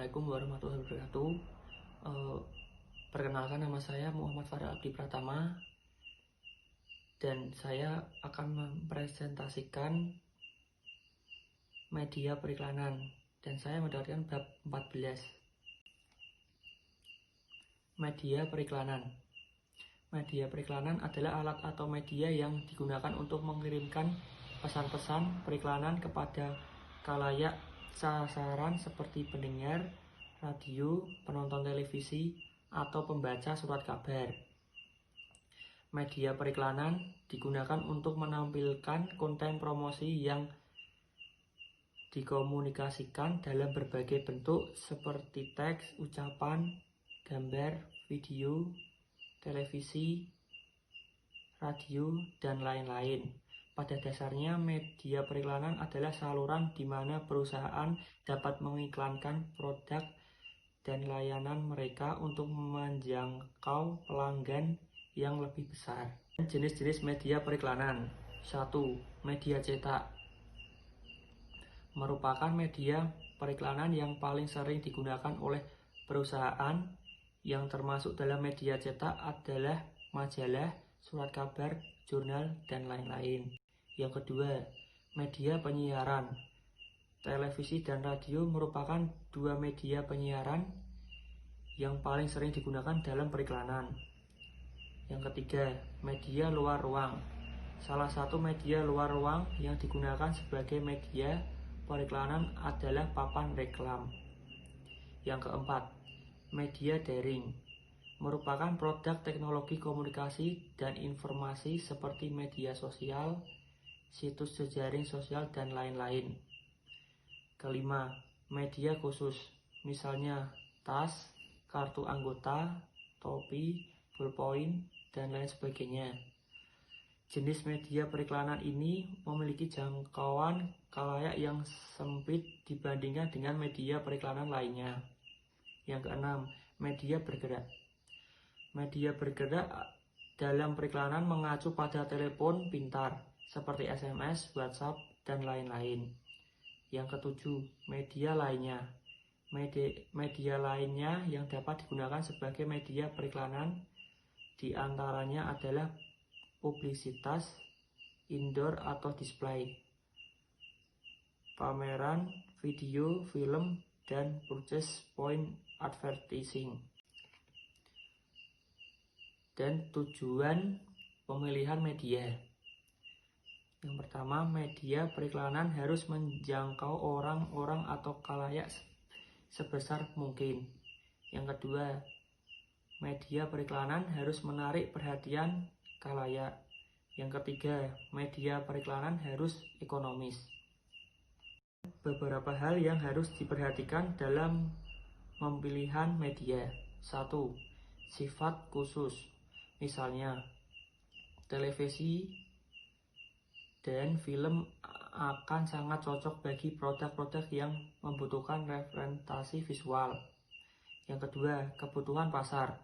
Assalamualaikum warahmatullahi wabarakatuh. Perkenalkan, nama saya Muhammad Farah Abdi Pratama dan saya akan mempresentasikan media periklanan dan saya mendapatkan bab 14. Media periklanan. Media periklanan adalah alat atau media yang digunakan untuk mengirimkan pesan-pesan periklanan kepada khalayak sasaran seperti pendengar radio, penonton televisi, atau pembaca surat kabar. Media periklanan digunakan untuk menampilkan konten promosi yang dikomunikasikan dalam berbagai bentuk seperti teks, ucapan, gambar, video, televisi, radio, dan lain-lain. Pada dasarnya, media periklanan adalah saluran di mana perusahaan dapat mengiklankan produk dan layanan mereka untuk menjangkau pelanggan yang lebih besar. Jenis-jenis media periklanan. 1. Media cetak merupakan media periklanan yang paling sering digunakan oleh perusahaan. Yang termasuk dalam media cetak adalah majalah, surat kabar, jurnal, dan lain-lain. Yang kedua, media penyiaran. Televisi dan radio merupakan dua media penyiaran yang paling sering digunakan dalam periklanan. Yang ketiga, media luar ruang. Salah satu media luar ruang yang digunakan sebagai media periklanan adalah papan reklam. Yang keempat, media daring merupakan produk teknologi komunikasi dan informasi seperti media sosial, situs jejaring sosial, dan lain-lain. Kelima, media khusus, misalnya tas, kartu anggota, topi, ballpoint, dan lain sebagainya. Jenis media periklanan ini memiliki jangkauan khalayak yang sempit dibandingkan dengan media periklanan lainnya. Yang keenam, media bergerak. Media bergerak dalam periklanan mengacu pada telepon pintar seperti SMS, WhatsApp, dan lain-lain. Yang ketujuh, media lainnya. Media lainnya yang dapat digunakan sebagai media periklanan diantaranya adalah publisitas, indoor atau display, pameran, video, film, dan purchase point advertising. Dan tujuan pemilihan media. Yang pertama, media periklanan harus menjangkau orang-orang atau khalayak sebesar mungkin. Yang kedua, media periklanan harus menarik perhatian khalayak. Yang ketiga, media periklanan harus ekonomis. Beberapa hal yang harus diperhatikan dalam pemilihan media. 1. Sifat khusus. Misalnya, televisi dan film akan sangat cocok bagi produk-produk yang membutuhkan representasi visual. Yang kedua, kebutuhan pasar.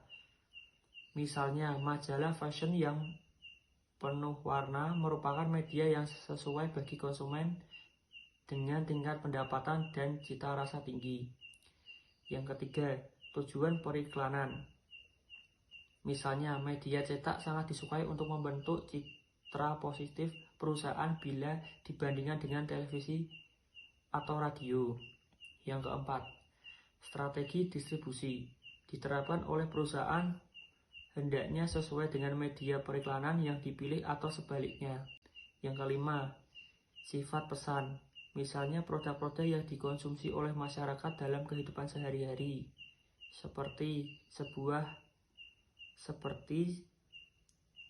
Misalnya, majalah fashion yang penuh warna merupakan media yang sesuai bagi konsumen dengan tingkat pendapatan dan cita rasa tinggi. Yang ketiga, tujuan periklanan. Misalnya, media cetak sangat disukai untuk membentuk citra positif perusahaan bila dibandingkan dengan televisi atau radio. Yang keempat, strategi distribusi. Diterapkan oleh perusahaan hendaknya sesuai dengan media periklanan yang dipilih atau sebaliknya. Yang kelima, sifat pesan. Misalnya produk-produk yang dikonsumsi oleh masyarakat dalam kehidupan sehari-hari, seperti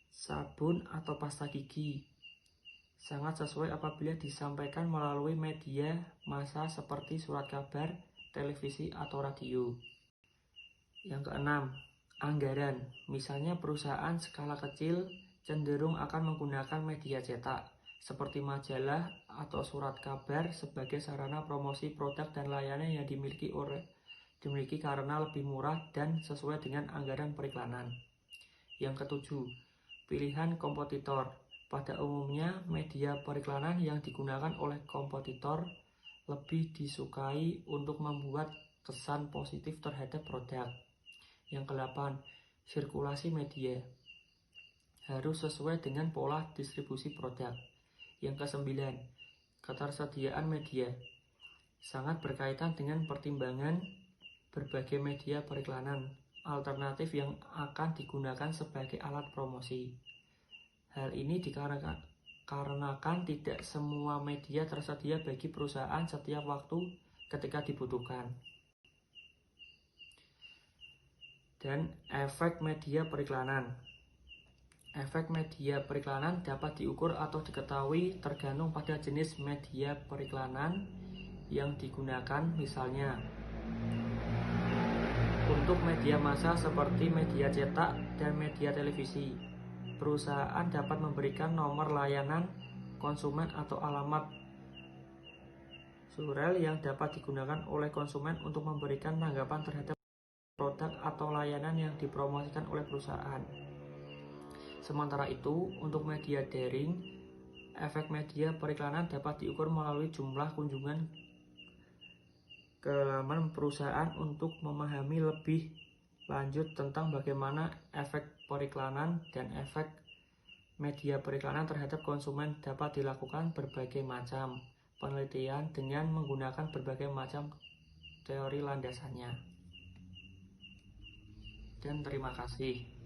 sabun atau pasta gigi, sangat sesuai apabila disampaikan melalui media massa seperti surat kabar, televisi, atau radio. Yang keenam, anggaran. Misalnya perusahaan skala kecil cenderung akan menggunakan media cetak seperti majalah atau surat kabar sebagai sarana promosi produk dan layanan yang dimiliki karena lebih murah dan sesuai dengan anggaran periklanan. Yang ketujuh, pilihan kompetitor. Pada umumnya, media periklanan yang digunakan oleh kompetitor lebih disukai untuk membuat kesan positif terhadap produk. Yang ke-8, sirkulasi media. Harus sesuai dengan pola distribusi produk. Yang ke-9, ketersediaan media. Sangat berkaitan dengan pertimbangan berbagai media periklanan alternatif yang akan digunakan sebagai alat promosi. Hal ini dikarenakan tidak semua media tersedia bagi perusahaan setiap waktu ketika dibutuhkan. Dan efek media periklanan. Efek media periklanan dapat diukur atau diketahui tergantung pada jenis media periklanan yang digunakan. Misalnya, untuk media massa seperti media cetak dan media televisi, perusahaan dapat memberikan nomor layanan konsumen atau alamat surel yang dapat digunakan oleh konsumen untuk memberikan tanggapan terhadap produk atau layanan yang dipromosikan oleh perusahaan. Sementara itu, untuk media daring, efek media periklanan dapat diukur melalui jumlah kunjungan ke laman perusahaan untuk memahami lebih lanjut tentang bagaimana efek periklanan dan efek media periklanan terhadap konsumen. Dapat dilakukan berbagai macam penelitian dengan menggunakan berbagai macam teori landasannya. Dan terima kasih.